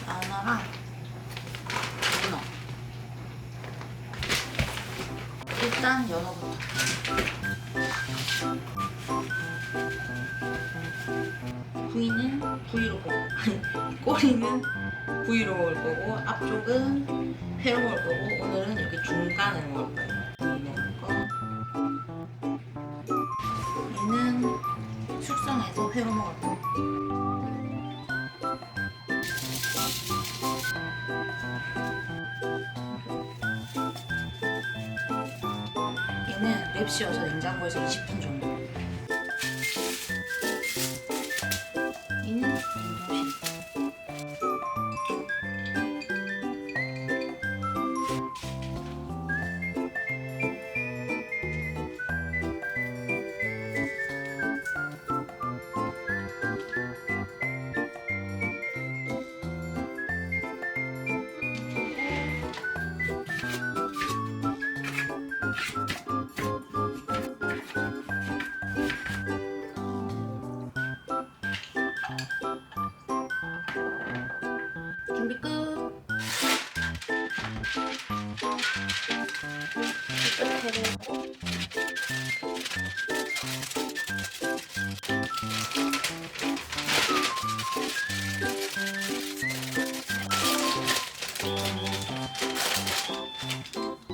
연어랑 문어. 일단 연어부터. 부위는 부위로 먹고, 아니 꼬리는 부위로 먹을 거고, 앞쪽은 회로 먹을 거고, 오늘은 이렇게 중간을 먹을 거예요. 부위 먹을 거. 얘는 숙성해서 회로 먹을 거. 얘는 랩 씌워서 냉장고에서 20분 정도. 얘는 냉동실. 준비 끝.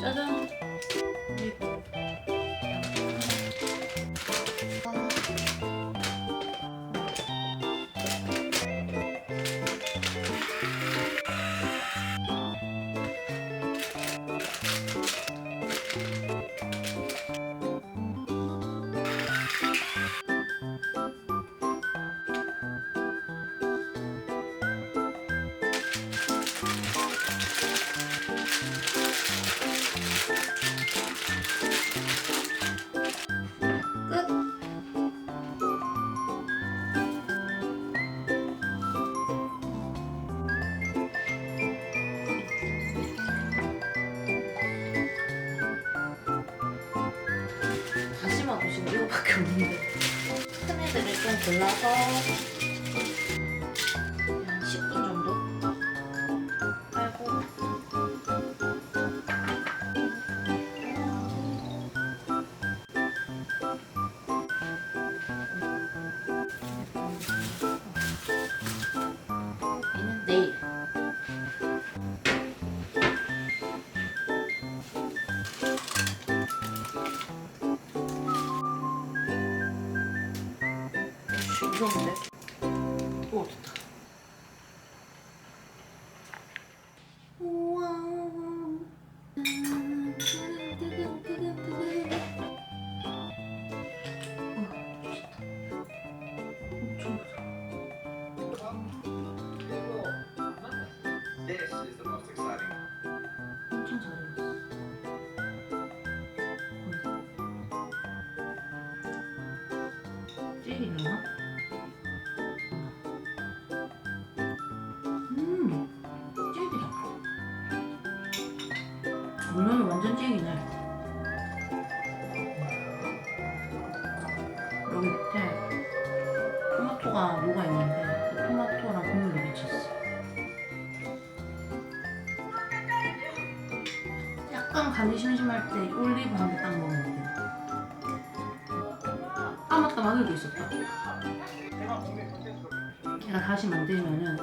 짜잔. 그리고 다시마 도시는 이거밖에 없는데 큰 애들을 좀 골라서 한 10분 정도 빨고 얘는 내일. 무서운데? 오, 됐다. 우와. This is the most exciting. 엄청 잘해봤어. 찌리려나? 찌기다. 오늘은 완전 찌기네. 여기 밑에 토마토가 녹아있는데 그 토마토랑 국물이 미쳤어. 약간 간이 심심할 때 올리브 한 개 딱 먹으면 돼. 아 맞다, 마늘도 있었다. 제가 다시 만들면은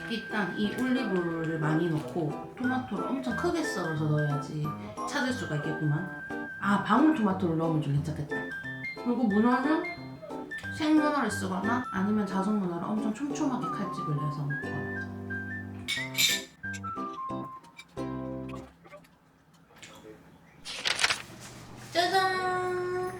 일단 이 올리브를 많이 넣고 토마토를 엄청 크게 썰어서 넣어야지 찾을 수가 있겠구만. 아, 방울토마토를 넣으면 좀 괜찮겠다. 그리고 문어는 생문어를 쓰거나 아니면 자석문어를 엄청 촘촘하게 칼집을 내서 먹거나. 짜잔!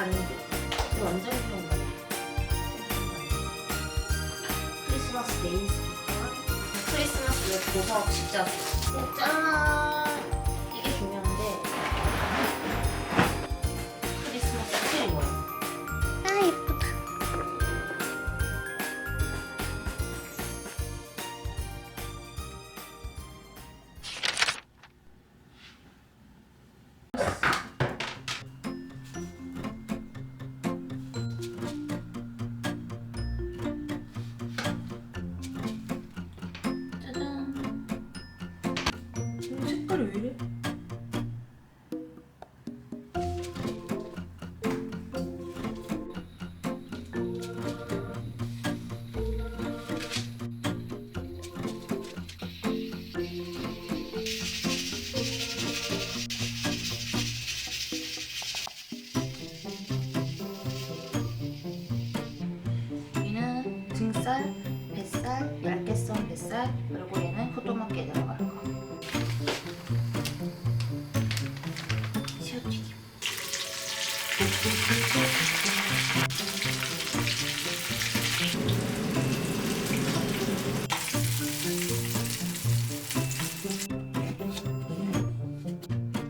단계. 이거 완전 좋은 거. 크리스마스 데이즈. 크리스마스 보석 십자수. 짠! 이게 중요한데. 크리스마스 트리 모양. 아, 예쁘다. 짜잔. 색깔이 왜 이래? 얘는 등살, 뱃살, 얇게 썬 뱃살, 그리고 얘는 포도막게 들어갈 거. 새우튀김.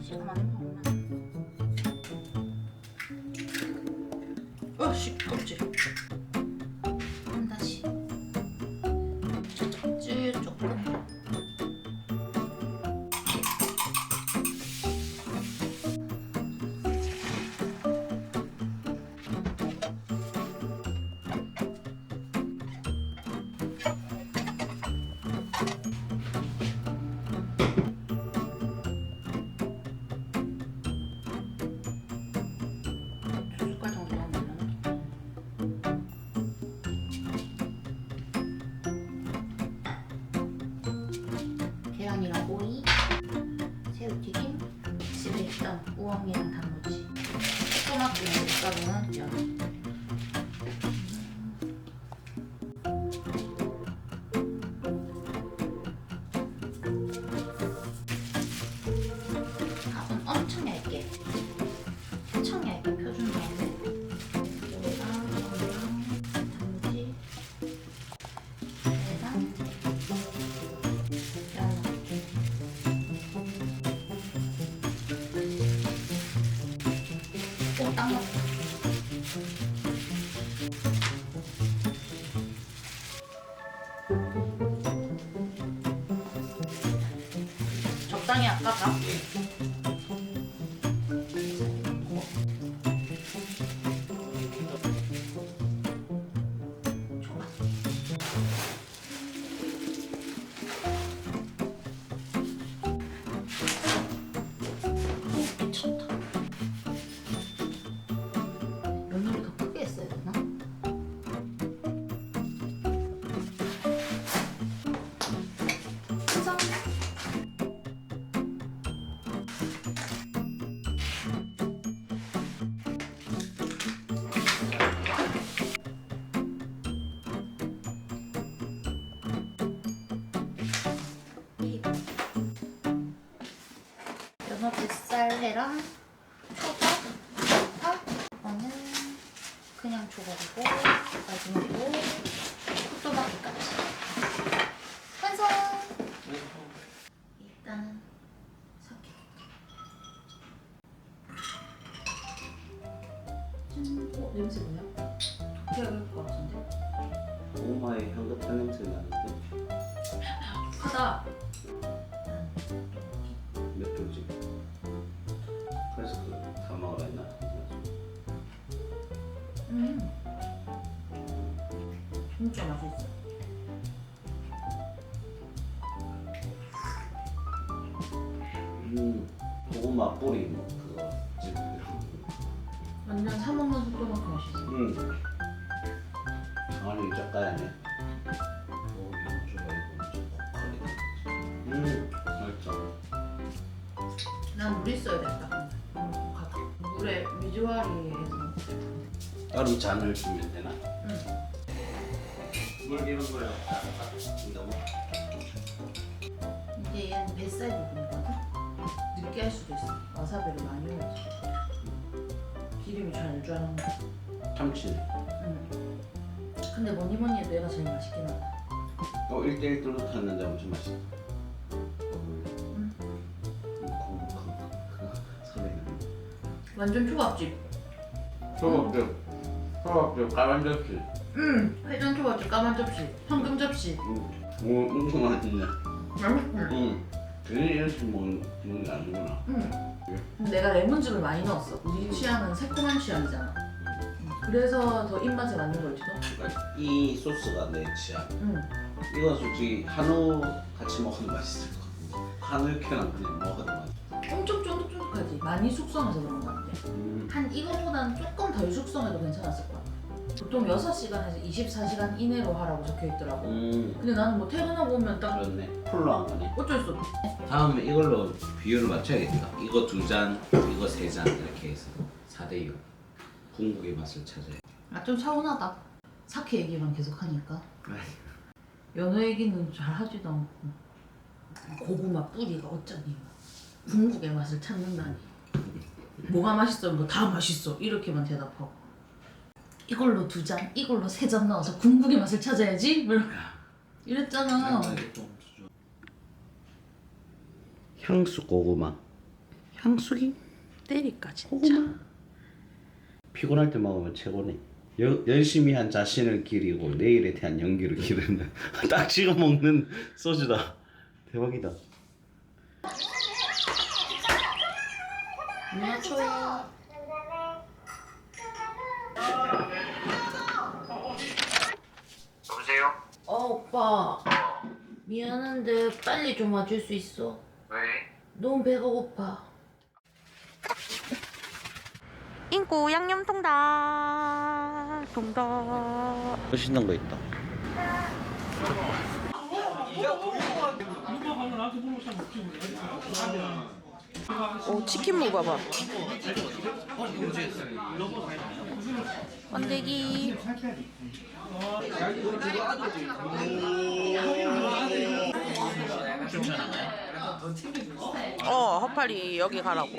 시간 많은 거 없나? 어씨 껍질. 한 다시. 쭉 조금. 두 숟갈 정도 넣으면 계란이랑 오이, 새우튀김, 집에 있던 우엉이랑 단무지, 토마토랑 밀가루는 연. 밥은 엄청 얇게 펴준 다음에 오이랑 우엉이랑 단무지, 계란, 오, 딱 맞다. 적당히 아까 밥. 미쳤다. 면을 더 크게 했어야 되나? 완성! 연어 뱃살회랑 초밥, 밥, 이거는 그냥 조각이고 마지막으로 호또박이까지 완성! 일단은 삭혀. 냄새 뭐냐? 독해야 될것 같은데. 오마의 향긋한 냄새 나는데 크다. 몇 조지? 그래서 그다 먹으라 했나? 진짜 맛있어. 고구마 뿌리 뭐 그거 지금 완전 사 먹는 속도만큼 맛있어. 아니 젓갈이네. 오 양주가 이거 좀 고칼이네. 맛있어. 난 물 있어야겠다. 가자. 물에 미주와리에서. 따로 잔을 주면 되나? 응. 물 이런 거요. 너무 이게 얘는 뱃살 부분이거든. 느끼할 수도 있어. 와사비를 많이 넣어서. 기름이 잘 줄. 참치. 응. 근데 뭐니 뭐니 해도 얘가 제일 맛있긴 하다. 1대1 뚜렷했는데 엄청 맛있어. 설레네. 완전 초밥집. 초밥집. 초밥집 까만 접시. 회전 초밥집 까만 접시. 황금 접시. 오, 엄청 맛있네. 맛있지? 괜히 이렇게 먹는 게 아니구나. 내가 레몬즙을 많이 넣었어. 우리 취향은 새콤한 취향이잖아. 그래서 더 입맛에 맞는 걸지도. 그러니까 이 소스가 내 취향. 응. 이건 솔직히 한우 같이 먹어도 맛있을 것 같은데 한우 육회랑 그냥 먹어도 맛있어. 엄청 쫀득쫀득하지. 많이 숙성해서 그런 것 같아. 한 이거보다는 조금 덜 숙성해도 괜찮았을 거야. 보통 6시간에서 24시간 이내로 하라고 적혀 있더라고. 근데 나는 뭐 퇴근하고 오면 딱 그렇네. 풀로 한 거네. 어쩔 수 없어. 다음에 이걸로 비율을 맞춰야겠다. 이거 2잔, 이거 3잔 이렇게 해서 4대6 궁극의 맛을 찾아야. 아, 좀 서운하다. 사케 얘기만 계속 하니까. 연어 얘기는 잘 하지도 않고. 고구마 뿌리가 어쩌니. 궁극의 맛을 찾는다니. 뭐가 맛있어? 뭐 다 맛있어. 이렇게만 대답하고. 이걸로 2잔, 이걸로 3잔 넣어서 궁극의 맛을 찾아야지. 이랬잖아. 향수 고구마. 향수기? 때리까지. 고구마. 피곤할 때 먹으면 최고네. 열심히 한 자신을 기리고 내일에 대한 용기를 기르는 딱 지금 먹는 소주다. 대박이다. 누나 초요. 여보세요? 오빠. 미안한데 빨리 좀 와줄 수 있어? 왜? 너무 배가 고파. 인구 양념통닭 통닭. 맛있는 거 있다. 오, 치킨 먹어봐. 번데기. 허파리 여기 가라고.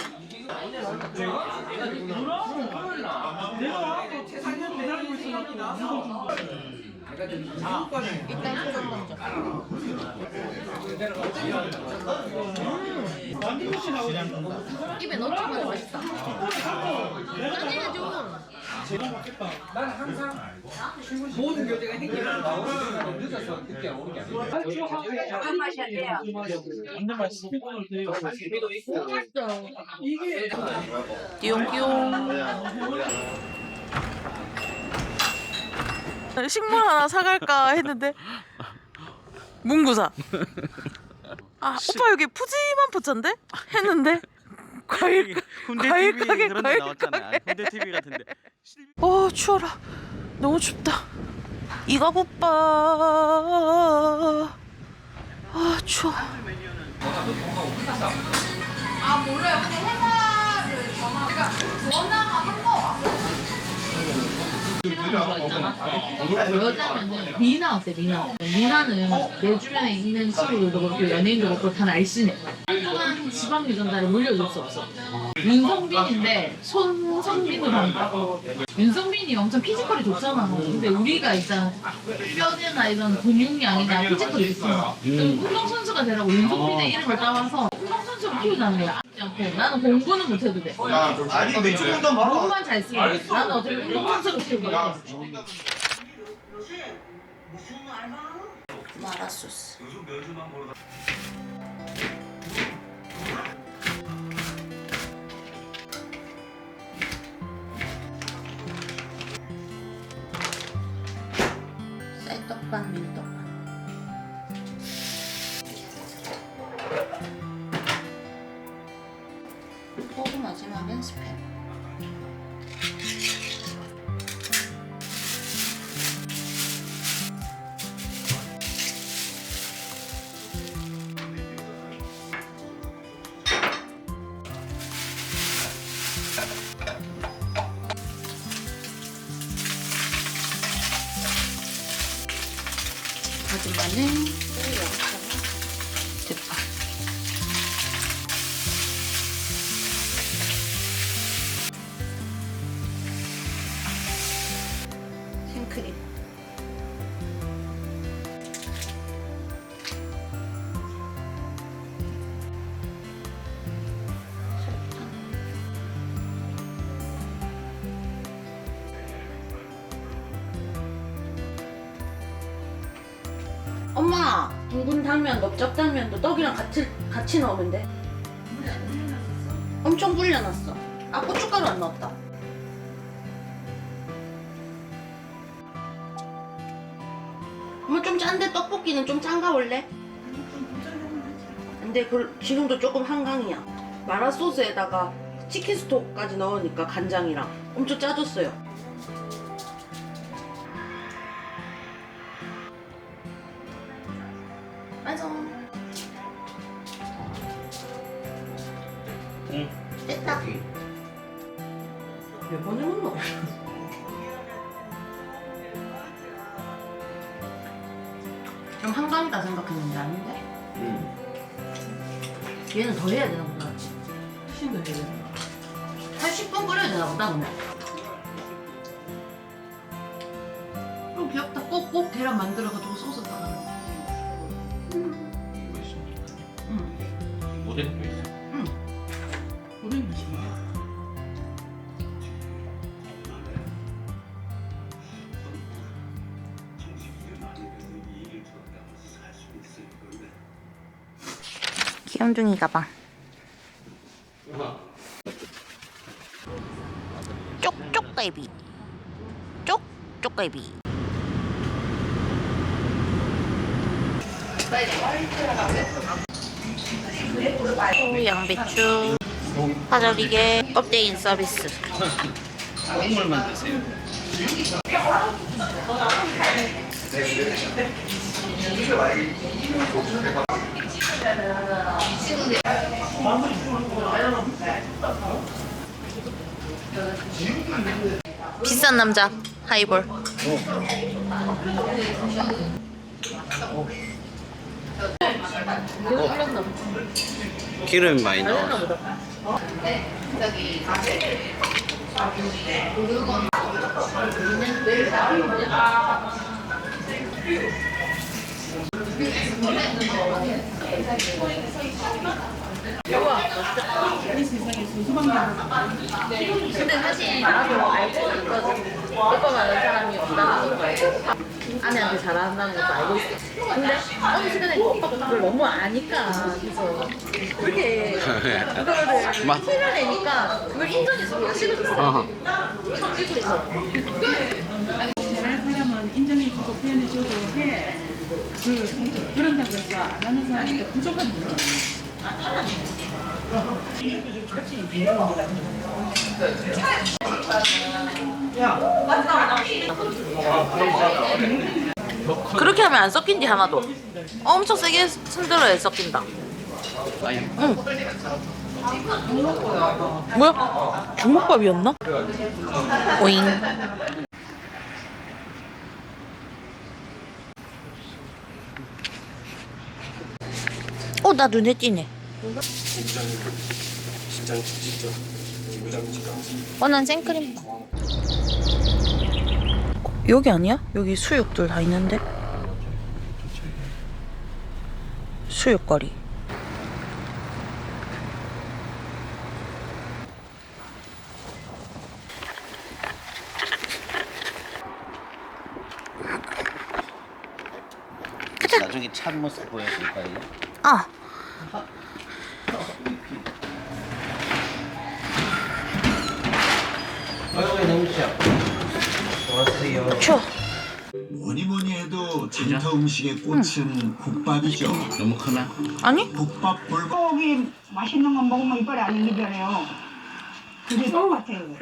일단 소금 먼저. 입에 넣자마자 맛있다. 짠해야죠. 난 항상 모든 교재가 생기면 나오는 늦어서 늦게 오는 게 아니야. 한 맛이 안 돼요. 완전 맛있어. 재미도 있고. 이게 띠용띠용. 식물 하나 사갈까 했는데 문구사. 아 오빠 여기 푸짐한 포차인데? 했는데 과일 훈대 과일 TV 가게, 그런 데 과일 나왔잖아. 가게. 훈대 TV 같은데. 추워라. 너무 춥다. 이가 고파. 추워. 몰라요. 근데 해마를 전화가 한거 여자면은 미나 어때 미나? 미나는 내 주변에 있는 친구들도 그렇고 연예인도 그렇고 다 날씬해. 한동안 지방 유전자를 물려줄 수 없어. 윤성빈인데 손성빈으로 한다. 윤성빈이 엄청 피지컬이 좋잖아. 근데 우리가 있잖아 뼈대나 이런 근육량이나 피지컬이 비슷해. 그럼 운동선수가 되라고 윤성빈의 이름을 따와서 운동선수로 키우자는 거야. 않고 나는 공부는 못해도 돼. 아니 근데 조금 더 몸만 잘 쓰면 돼. 나는 어차피 운동선수로 키우고 있어. 마라소스. 쌀떡반 밀떡반. 포구 마지막엔 스팸. 다진 마늘, 대파. 크림. 엄마, 둥근 당면, 넓적 당면도 떡이랑 같이 넣으면 돼. 엄청 불려놨어. 아, 고춧가루 안 넣었다. 엄마 좀 짠데 떡볶이는 좀 짠가 원래? 근데 지금도 조금 한강이야. 마라 소스에다가 치킨 스톡까지 넣으니까 간장이랑 엄청 짜졌어요. 완성. 응. 됐다. 몇 번을 먹노? 좀 한강이다 생각했는데 아닌데? 응. 얘는 더 해야 되나 보다. 훨씬 더 해야 되나? 한 10분 끓여야 되나 보다 그냥. 귀엽다. 꼭꼭 계란 만들어가지고 소스 따라. 이거 있습니까? 응. 모델도 있어. 응. 우린 맛있네. 귀염둥이 가방. 쪽쪽갈비. 쪽쪽갈비. 양배추. 파절이게 껍데기 서비스. 국물만 드세요. 비싼 남자 하이볼. 기름이 많이 나와. 근데 사실 나도 알고 있거든. 오빠만 아는 사람이 없다는 것도 알고 아내한테 잘한다는 것도 알고 있어. 근데 어느 순간에 오빠가 그걸 너무 아니까 그래서 그렇게 그거를 맞- 티를 내니까 그걸 인정해서 그가 싫어졌어. 그래서 잘하는 사람은 인정해주고 표현해주고 해. 그런다고 해서 안 하는 사람한테 부족한 거야. 그렇게 하면 안 섞인지 하나도. 엄청 세게 흔들어야 섞인다. 아니, 응. 뭐야? 중국밥이었나? 오잉. 나 눈에 띄네. 난 생크림. 여기 아니야? 여기 수육들 다 있는데? 수육거리. 나중에 찬 모습 보여줄까요? 아. 너무 시작. 좋았어요. 추워. 뭐니 해도 전통 음식의 꽃은 국밥이죠. 너무 크나? 아니? 국밥 불고 고기 맛있는 거 먹으면 이빨이 안 밀려요. 그게 똑같아요.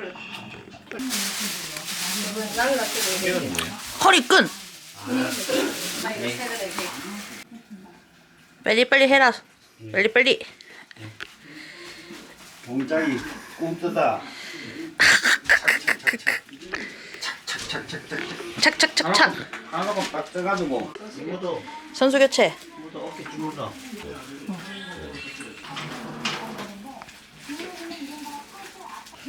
이건 뭐예요? 허리끈. 빨리빨리 해라. 빨리빨리. 동작이 꿈뜨다. 착착착착. 하나가 딱 떠가지고 이모도 선수 교체. 어깨 주물러.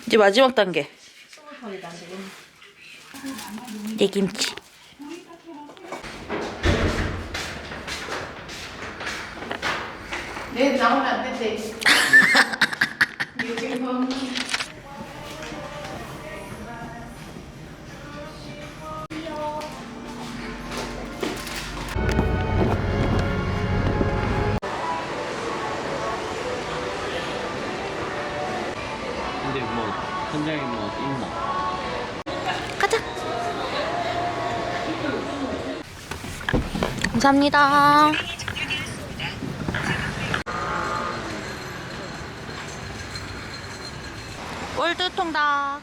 이제 마지막 단계. 내 김치. 내일 나오면 안 된대. 근데 뭐 현장에 뭐 있나? 가자. 감사합니다. 월드통닭.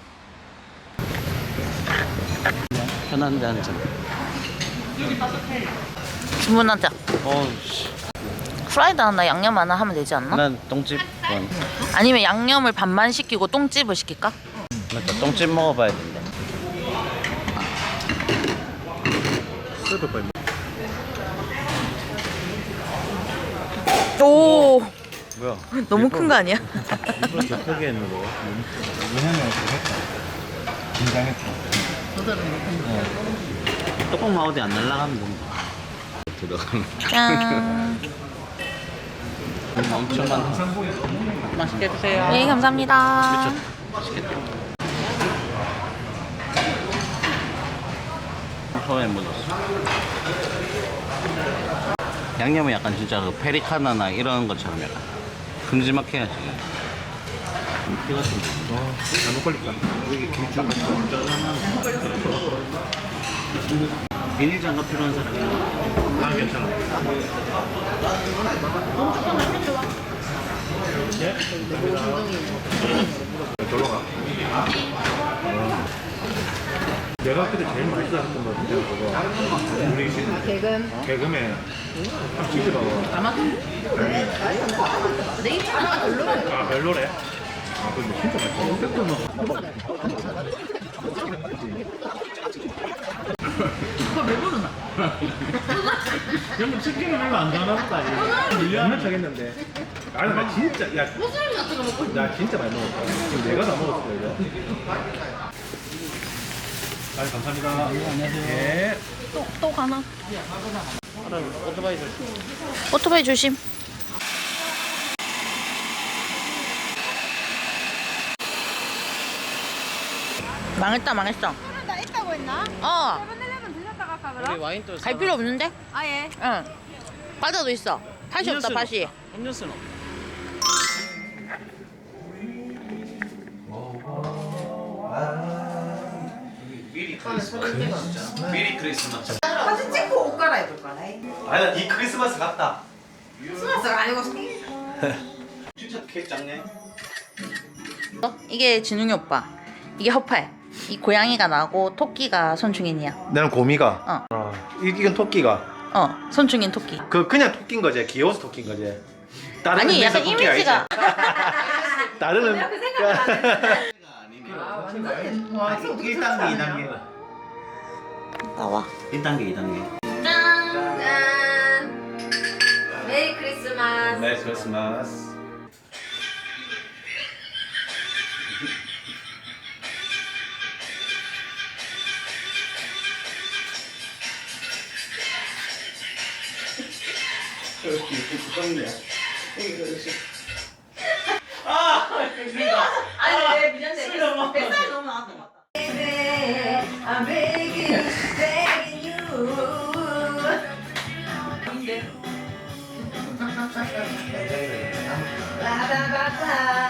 편한데 한 잔. 주문하자. 씨. 프라이드 하나, 양념 하나 하면 되지 않나? 난 똥집 원. 아니면 양념을 반만 시키고 똥집을 시킬까? 맞다. 똥집 먹어봐야 된대. 오, 뭐야? 너무 큰 거 아니야? 이걸 더 크게 했는 거. 뚜껑 마우디 안 날라가면 된다. 들어가면 짠. 엄청 많다. 맛있게 드세요. 네, 감사합니다. 맛있겠다. 손에 묻었어. 양념은 약간 진짜 그 페리카나나 이런 것처럼 약간 큼지막해 해야지. 피가 좀 잘못 걸릴까? 여기 김치 비닐 장갑 필요한 사람이 있나? 아 괜찮아. 내가 그때 제일 맛있었던 거 같아요. 그거 우리 개그맨 딱 치즈버거. 내 입장은 별로래. 아 별로래? 아 근데 진짜 맛있어. 그걸 왜 부르나? 형님 치킨을 별로 안 좋아하는 거 아니에요? 밀려하는 척했는데. 아니 나 진짜 야. 소스를 같은 거 먹고 나 진짜 많이 먹었다. 지금 내가 다 먹었어 이거. 아 감사합니다. 안녕하세요. 예. 또 가나? 오토바이 오토바이 조심. 망했다, 망했어. 나 있다고 했나? 어, 7-11 들렸다 갈까 우리 그럼? 와인 또 갈 필요 없는데? 아 예. 응. 과자도 있어. 팥이 없다, 팥이. 음료수는 미리 크리스마스. 사진 찍고 옷 갈아입을 거라. 아니 이 크리스마스 같다. 크리스마스가 아니고 생일. 진짜 케이크 작네. 이게 진웅이 오빠. 이게 허파야. 이 고양이가 나고 토끼가 손충인이야. 나는 고미가. 이건 토끼가. 손충인 토끼. 그냥 토끼인 거지. 귀여워서 토끼인 거지. 다른 아니, 의미에서 약간 토끼가 이미지가. 아니지. 다른 그 생각을 안 했는데. 와, 1단계, 2단계. 나와. 1단계, 2단계. 짠. 메리 크리스마스. 메리 크리스마스. 아니 왜 미련돼? 뱃살이 너무 나왔던 것 같다. I'm begging, begging you. 라라라라.